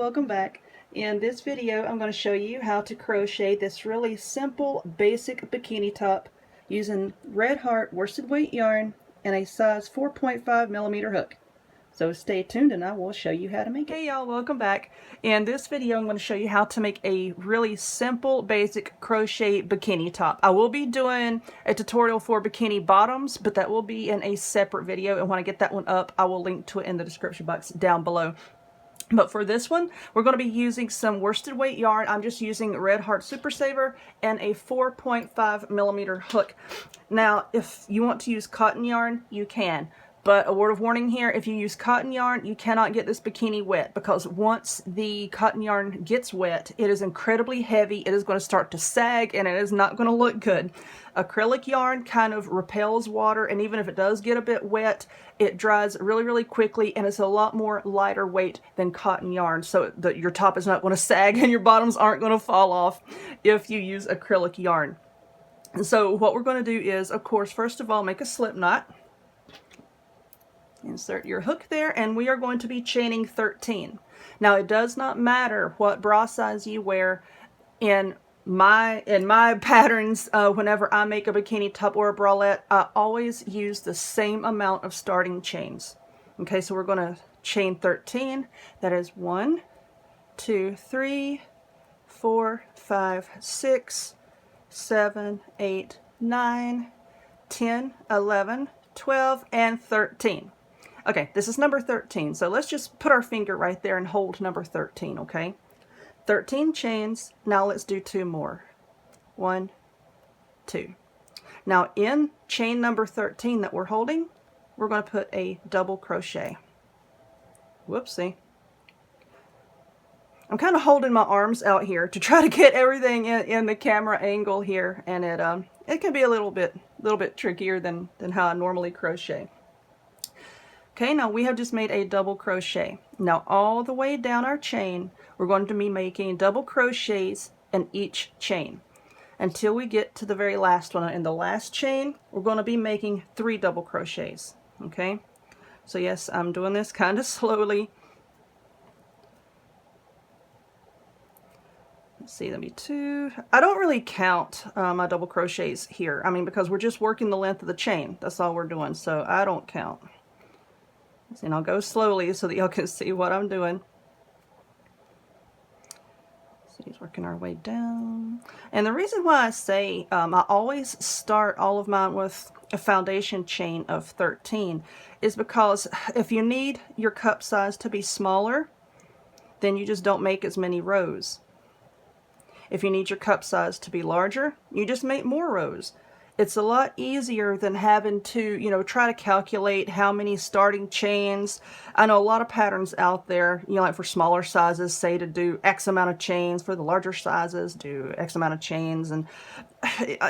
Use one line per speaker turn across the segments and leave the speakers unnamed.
welcome back. In this video I'm going to show you how to crochet this really simple basic bikini top using red heart worsted weight yarn and a size 4.5mm hook. So stay tuned and I will show you how to make it. Hey y'all, welcome back. In this video I'm going to show you how to make a really simple basic crochet bikini top. I will be doing a tutorial for bikini bottoms, but that will be in a separate video, and when I get that one up I will link to it in the description box down below. But for this one, we're going to be using some worsted weight yarn. I'm just using Red Heart Super Saver and a 4.5mm hook. Now, if you want to use cotton yarn, you can. But a word of warning here, if you use cotton yarn, you cannot get this bikini wet, because once the cotton yarn gets wet, it is incredibly heavy. It is going to start to sag and it is not going to look good. Acrylic yarn kind of repels water, and even if it does get a bit wet, it dries really quickly, and it's a lot more lighter weight than cotton yarn, so that your top is not going to sag and your bottoms aren't going to fall off if you use acrylic yarn. And so what we're going to do is, of course, first of all, make a slip knot. Insert your hook there, and we are going to be chaining 13. Now, it does not matter what bra size you wear. In my patterns, whenever I make a bikini top or a bralette, I always use the same amount of starting chains. Okay, so we're going to chain 13. That is 1, 2, 3, 4, 5, 6, 7, 8, 9, 10, 11, 12, and 13. Okay, this is number 13, so let's just put our finger right there and hold number 13, okay? 13 chains. Now let's do 2 more. 1, 2. Now in chain number 13 that we're holding, we're going to put a double crochet. Whoopsie. I'm kind of holding my arms out here to try to get everything in the camera angle here, and it can be a little bit trickier than how I normally crochet. Okay, now we have just made a double crochet. Now all the way down our chain, we're going to be making double crochets in each chain until we get to the very last one. In the last chain, we're going to be making 3 double crochets. Okay, so yes, I'm doing this kind of slowly. Let's see, let me 2. I don't really count my double crochets here. I mean, because we're just working the length of the chain. That's all we're doing, so I don't count. And I'll go slowly so that y'all can see what I'm doing. So he's working our way down. And the reason why I say I always start all of mine with a foundation chain of 13 is because if you need your cup size to be smaller, then you just don't make as many rows. If you need your cup size to be larger, you just make more rows. It's a lot easier than having to, you know, try to calculate how many starting chains. I know a lot of patterns out there, you know, like for smaller sizes, say to do X amount of chains. For the larger sizes, do X amount of chains. And,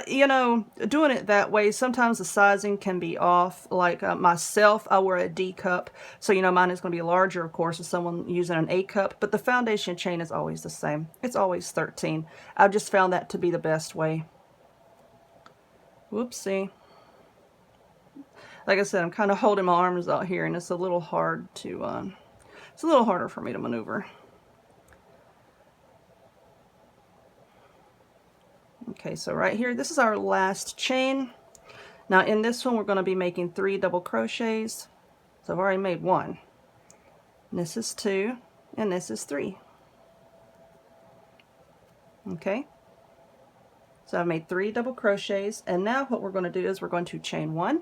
you know, doing it that way, sometimes the sizing can be off. Like myself, I wear a D cup. So, you know, mine is going to be larger, of course, as someone using an A cup. But the foundation chain is always the same. It's always 13. I've just found that to be the best way. Whoopsie. Like I said, I'm kind of holding my arms out here, and it's a little hard to, it's a little harder for me to maneuver. Okay, so right here, this is our last chain. Now in this one, we're going to be making 3 double crochets. So I've already made 1. And this is 2, and this is 3. Okay. So I've made 3 double crochets, and now what we're going to do is we're going to chain 1.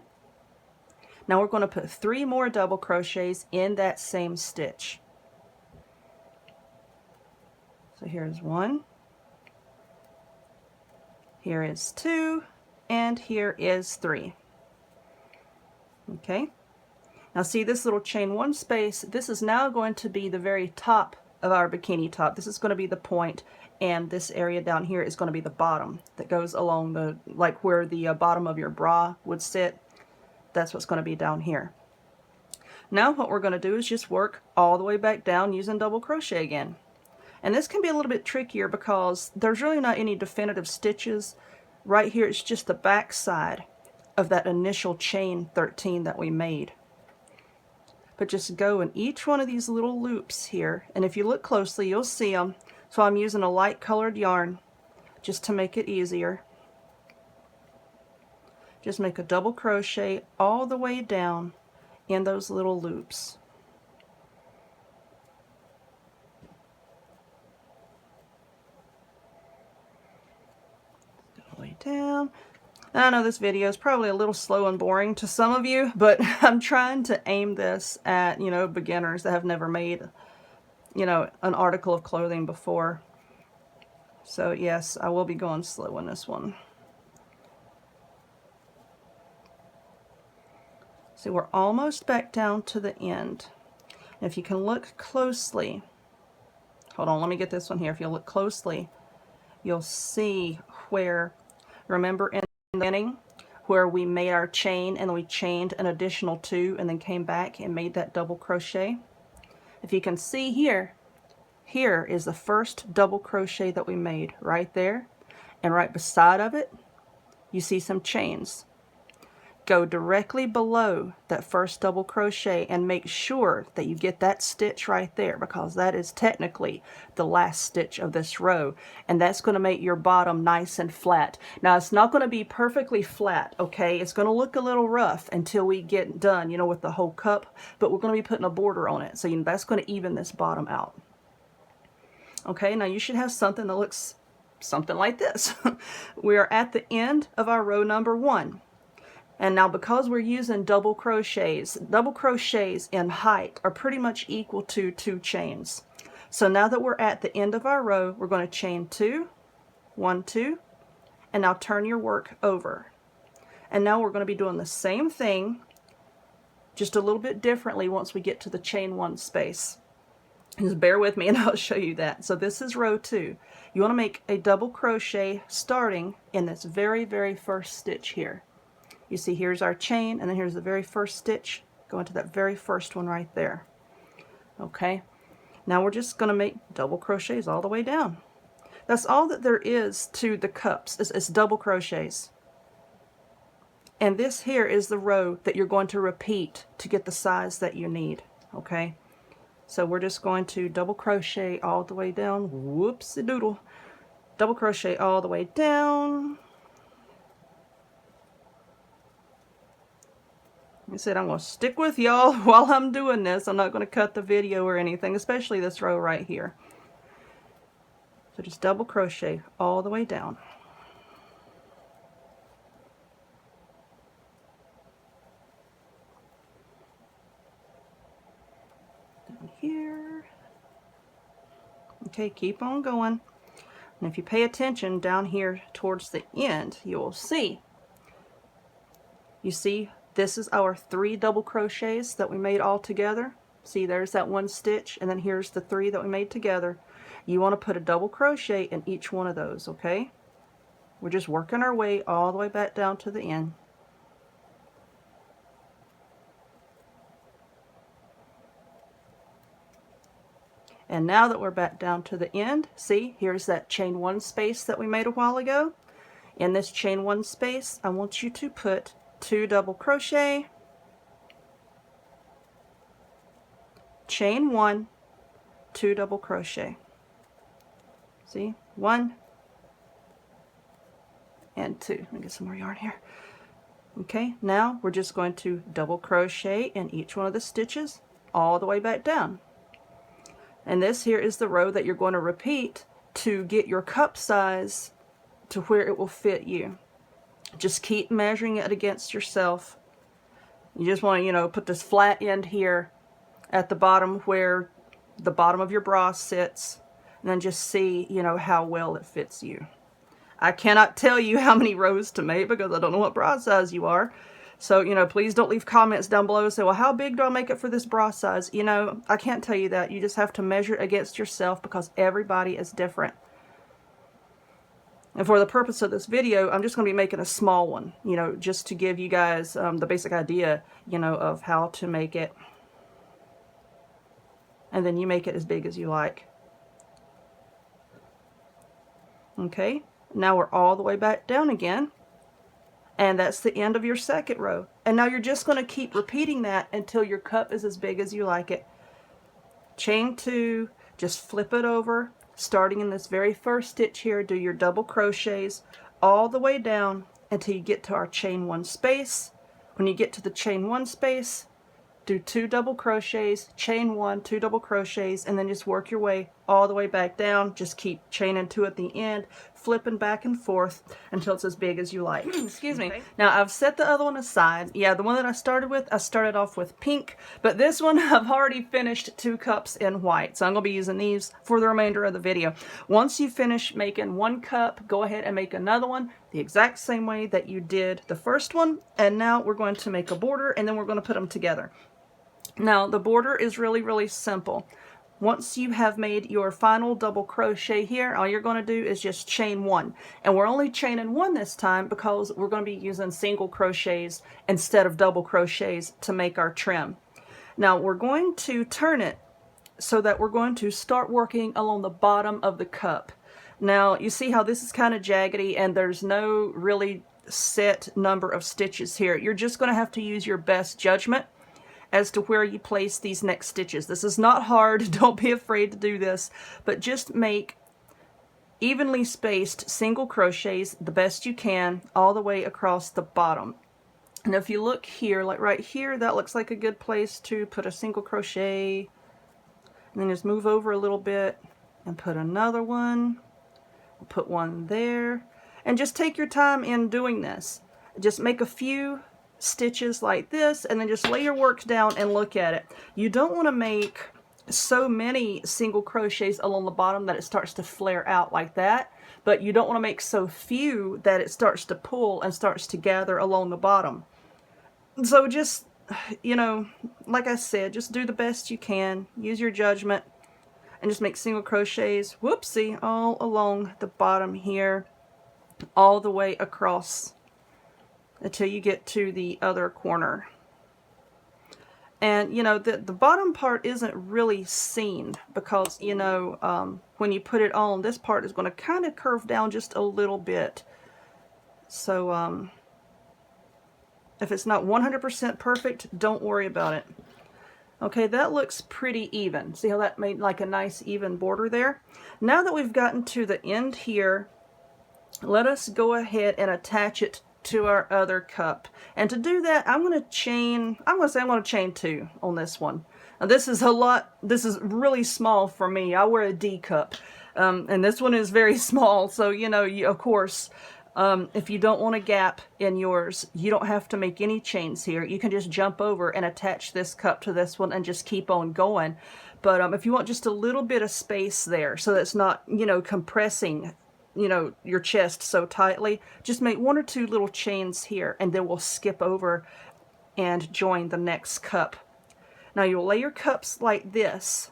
Now we're going to put 3 more double crochets in that same stitch. So here's 1, here is 2, and here is 3. Okay. Now see this little chain 1 space, this is now going to be the very top of our bikini top. This is going to be the point, and this area down here is going to be the bottom that goes along the, like where the bottom of your bra would sit. That's what's going to be down here. Now what we're going to do is just work all the way back down using double crochet again. And this can be a little bit trickier because there's really not any definitive stitches. Right here it's just the back side of that initial chain 13 that we made. but just go in each one of these little loops here, and if you look closely you'll see them. So I'm using a light colored yarn just to make it easier. Just make a double crochet all the way down in those little loops. All the way down. I know this video is probably a little slow and boring to some of you, but I'm trying to aim this at, you know, beginners that have never made, you know, an article of clothing before. So yes, I will be going slow in this one. So we're almost back down to the end. And if you can look closely, hold on, let me get this one here. If you look closely, you'll see where, remember in the beginning, where we made our chain and we chained an additional 2 and then came back and made that double crochet. If you can see here, here is the first double crochet that we made right there, and right beside of it you see some chains. Go directly below that first double crochet and make sure that you get that stitch right there, because that is technically the last stitch of this row, and that's going to make your bottom nice and flat. Now it's not going to be perfectly flat, okay? It's going to look a little rough until we get done, you know, with the whole cup, but we're going to be putting a border on it, so you know, that's going to even this bottom out. Okay, now you should have something that looks something like this. We are at the end of our row number 1. And now because we're using double crochets in height are pretty much equal to 2 chains. So now that we're at the end of our row, we're going to chain 2, 1, 2, and now turn your work over. And now we're going to be doing the same thing, just a little bit differently once we get to the chain 1 space. Just bear with me and I'll show you that. So this is row 2. You want to make a double crochet starting in this very, very first stitch here. You see here's our chain, and then here's the very first stitch. Go into that very first one right there. Okay, now we're just going to make double crochets all the way down. That's all that there is to the cups, is double crochets. And this here is the row that you're going to repeat to get the size that you need. Okay, so we're just going to double crochet all the way down. Whoopsie doodle. Double crochet all the way down. I said I'm going to stick with y'all while I'm doing this. I'm not going to cut the video or anything, especially this row right here. So just double crochet all the way down. Down here. Okay, keep on going. And if you pay attention down here towards the end, you will see. You see, this is our 3 double crochets that we made all together. See, there's that 1 stitch, and then here's the 3 that we made together. You want to put a double crochet in each one of those, okay? We're just working our way all the way back down to the end. And now that we're back down to the end, see, here's that chain 1 space that we made a while ago. In this chain 1 space, I want you to put 2 double crochet, chain 1, 2 double crochet. See, 1 and 2. Let me get some more yarn here. Okay, now we're just going to double crochet in each one of the stitches all the way back down. And this here is the row that you're going to repeat to get your cup size to where it will fit you. Just keep measuring it against yourself. You just want to, you know, put this flat end here at the bottom where the bottom of your bra sits, and then just see, you know, how well it fits you. I cannot tell you how many rows to make because I don't know what bra size you are. So, you know, please don't leave comments down below and say, well, how big do I make it for this bra size? You know, I can't tell you that. You just have to measure it against yourself because everybody is different. And for the purpose of this video, I'm just going to be making a small one, you know, just to give you guys the basic idea, you know, of how to make it. And then you make it as big as you like. Okay, now we're all the way back down again. And that's the end of your second row. And now you're just going to keep repeating that until your cup is as big as you like it. Chain 2, just flip it over, starting in this very first stitch here, do your double crochets all the way down until you get to our chain 1 space. When you get to the chain 1 space, do 2 double crochets, chain 1, 2 double crochets, and then just work your way all the way back down. Just keep chaining 2 at the end, flipping back and forth until it's as big as you like. Excuse me. Now I've set the other one aside. Yeah, the one that I started off with pink, but this one I've already finished 2 cups in white, so I'm going to be using these for the remainder of the video. Once you finish making 1 cup, go ahead and make another one the exact same way that you did the first one, and now we're going to make a border, and then we're going to put them together. Now the border is really simple. Once you have made your final double crochet here, all you're going to do is just chain 1. And we're only chaining 1 this time because we're going to be using single crochets instead of double crochets to make our trim. Now we're going to turn it so that we're going to start working along the bottom of the cup. Now you see how this is kind of jaggedy and there's no really set number of stitches here. You're just going to have to use your best judgment as to where you place these next stitches. This is not hard, don't be afraid to do this, but just make evenly spaced single crochets the best you can all the way across the bottom. And if you look here, like right here, that looks like a good place to put a single crochet, and then just move over a little bit and put another one, put one there, and just take your time in doing this. Just make a few stitches like this and then just lay your work down and look at it. You don't want to make so many single crochets along the bottom that it starts to flare out like that, but you don't want to make so few that it starts to pull and starts to gather along the bottom. So just, you know, like I said, just do the best you can, use your judgment, and just make single crochets, whoopsie, all along the bottom here, all the way across until you get to the other corner. And you know, the bottom part isn't really seen because, you know, when you put it on, this part is going to kind of curve down just a little bit. So if it's not 100% perfect, don't worry about it. Okay, that looks pretty even. See how that made like a nice even border there? Now that we've gotten to the end here, let us go ahead and attach it to our other cup. And to do that, I'm going to chain 2 on this one. Now this is really small for me. I wear a D cup. And this one is very small, so you know, of course, if you don't want a gap in yours, you don't have to make any chains here. You can just jump over and attach this cup to this one and just keep on going. But if you want just a little bit of space there so that's not, you know, compressing, you know, your chest so tightly, just make 1 or 2 little chains here, and then we'll skip over and join the next cup. Now you'll lay your cups like this,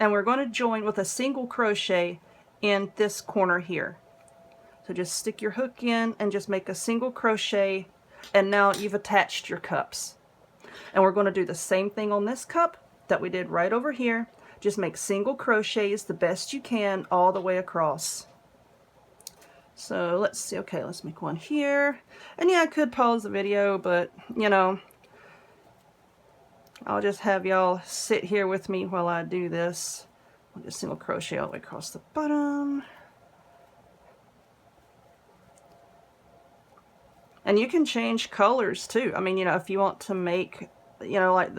and we're going to join with a single crochet in this corner here. So just stick your hook in and just make a single crochet, and now you've attached your cups. And we're going to do the same thing on this cup that we did right over here. Just make single crochets the best you can all the way across. So let's see, okay, let's make one here. And yeah, I could pause the video, but you know, I'll just have y'all sit here with me while I do this. I'll just single crochet all the way across the bottom. And you can change colors too. I mean, you know, if you want to make, you know, like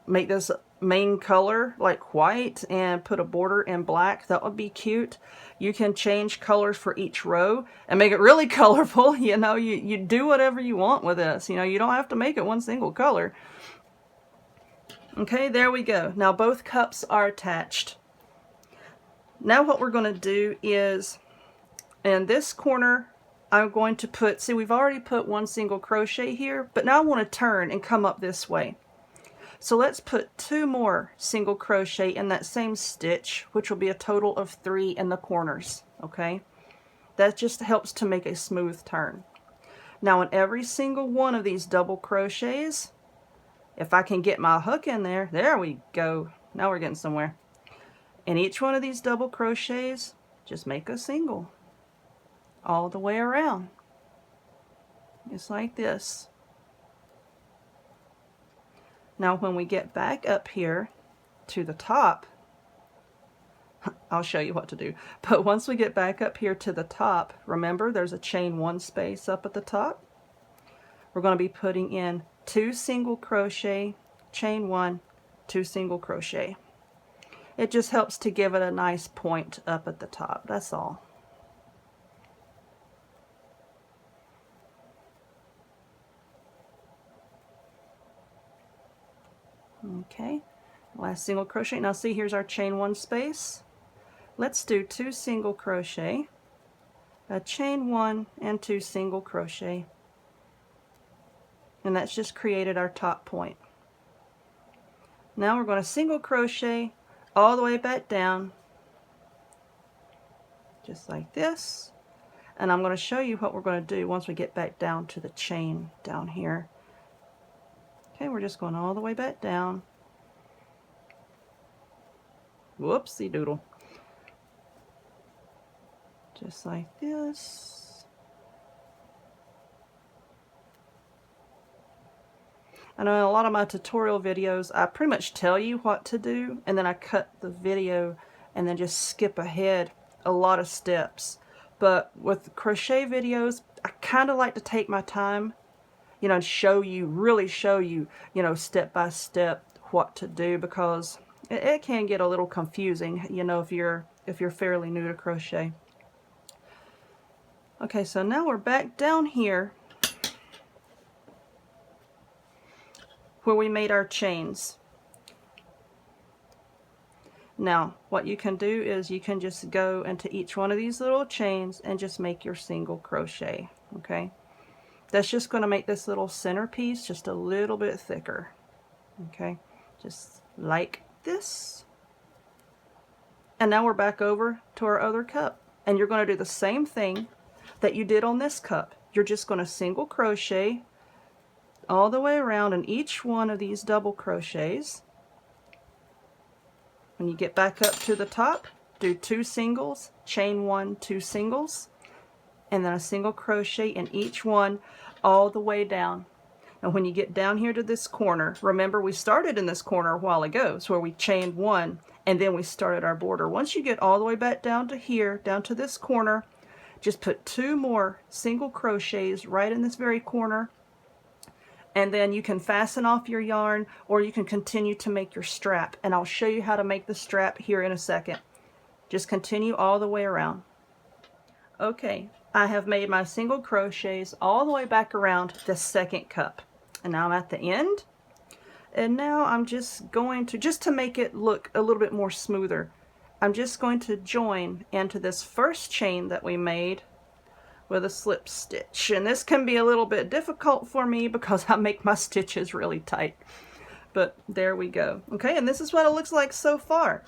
make this main color like white and put a border in black, that would be cute. You can change colors for each row and make it really colorful. You know, you do whatever you want with this. You know, you don't have to make it one single color. Okay, there we go. Now both cups are attached. Now what we're going to do is, in this corner, I'm going to put, see, we've already put 1 single crochet here, but now I want to turn and come up this way. So let's put 2 more single crochet in that same stitch, which will be a total of 3 in the corners, okay? That just helps to make a smooth turn. Now in every single one of these double crochets, if I can get my hook in there, there we go. Now we're getting somewhere. In each one of these double crochets, just make a single all the way around. Just like this. Now when we get back up here to the top, I'll show you what to do. But once we get back up here to the top, remember there's a chain 1 space up at the top. We're going to be putting in 2 single crochet, chain 1, 2 single crochet. It just helps to give it a nice point up at the top, that's all. Okay, last single crochet. Now see, here's our chain 1 space. Let's do 2 single crochet, a chain 1 and 2 single crochet, and that's just created our top point. Now we're going to single crochet all the way back down, just like this, and I'm going to show you what we're going to do once we get back down to the chain down here. Okay, we're just going all the way back down. Whoopsie doodle. Just like this. I know in a lot of my tutorial videos, I pretty much tell you what to do, and then I cut the video and then just skip ahead a lot of steps. But with crochet videos, I kind of like to take my time, you know, and show you, really show you, you know, step by step what to do, because it can get a little confusing, you know, if you're fairly new to crochet. Okay, so now we're back down here where we made our chains. Now, what you can do is you can just go into each one of these little chains and just make your single crochet, okay? That's just going to make this little centerpiece just a little bit thicker, okay? Just like this. And now we're back over to our other cup. And you're going to do the same thing that you did on this cup. You're just going to single crochet all the way around in each one of these double crochets. When you get back up to the top, do 2 singles, chain 1, 2 singles, and then a single crochet in each one all the way down. Now when you get down here to this corner, remember we started in this corner a while ago, so where we chained 1 and then we started our border. Once you get all the way back down to here, down to this corner, just put 2 more single crochets right in this very corner, and then you can fasten off your yarn, or you can continue to make your strap, and I'll show you how to make the strap here in a second. Just continue all the way around. Okay, I have made my single crochets all the way back around the second cup, and now I'm at the end, and now I'm just going to, just to make it look a little bit more smoother, I'm just going to join into this first chain that we made with a slip stitch. And this can be a little bit difficult for me because I make my stitches really tight. But there we go. Okay, and this is what it looks like so far.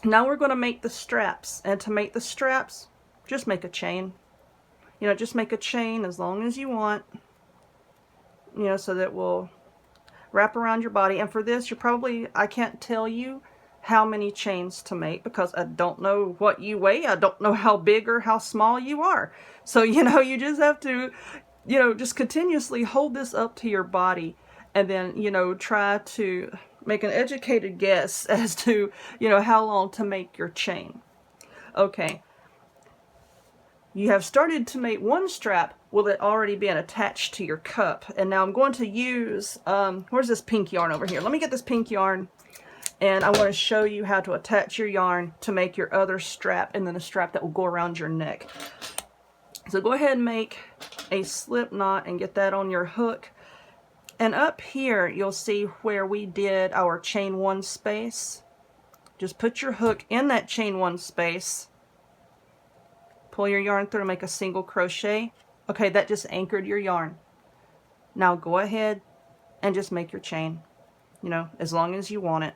Now we're going to make the straps. And to make the straps, just make a chain. You know, just make a chain as long as you want. You know, so that will wrap around your body. And for this, you're probably, I can't tell you how many chains to make because I don't know what you weigh. I don't know how big or how small you are. So, you know, you just have to, you know, just continuously hold this up to your body and then, you know, try to make an educated guess as to, you know, how long to make your chain. Okay. You have started to make one strap with it already being attached to your cup. And now I'm going to use, where's this pink yarn over here? Let me get this pink yarn. And I want to show you how to attach your yarn to make your other strap and then a strap that will go around your neck. So go ahead and make a slip knot and get that on your hook. And up here you'll see where we did our chain 1 space. Just put your hook in that chain 1 space. Pull your yarn through and make a single crochet. Okay, that just anchored your yarn. Now go ahead and just make your chain, you know, as long as you want it.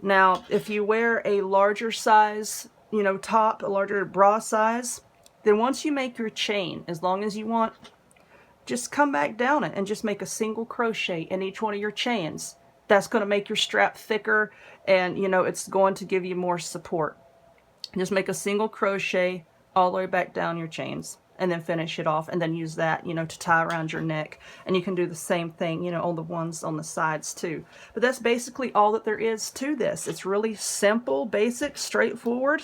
Now, if you wear a larger size, you know, top, a larger bra size, then once you make your chain, as long as you want, just come back down it and just make a single crochet in each one of your chains. That's going to make your strap thicker and, you know, it's going to give you more support. Just make a single crochet all the way back down your chains, and then finish it off, and then use that, you know, to tie around your neck. And you can do the same thing, you know, on the ones on the sides too. But that's basically all that there is to this. It's really simple, basic, straightforward.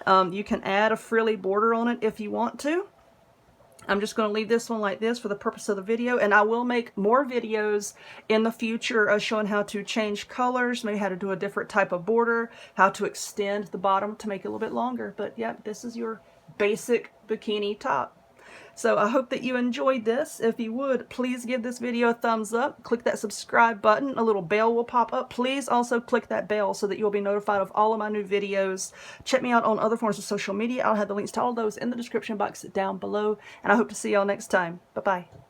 You can add a frilly border on it if you want to. I'm just going to leave this one like this for the purpose of the video, and I will make more videos in the future showing how to change colors, maybe how to do a different type of border, how to extend the bottom to make it a little bit longer. But yeah, this is your basic bikini top. So I hope that you enjoyed this. If you would, please give this video a thumbs up. Click that subscribe button. A little bell will pop up. Please also click that bell so that you'll be notified of all of my new videos. Check me out on other forms of social media. I'll have the links to all those in the description box down below. And I hope to see y'all next time. Bye-bye.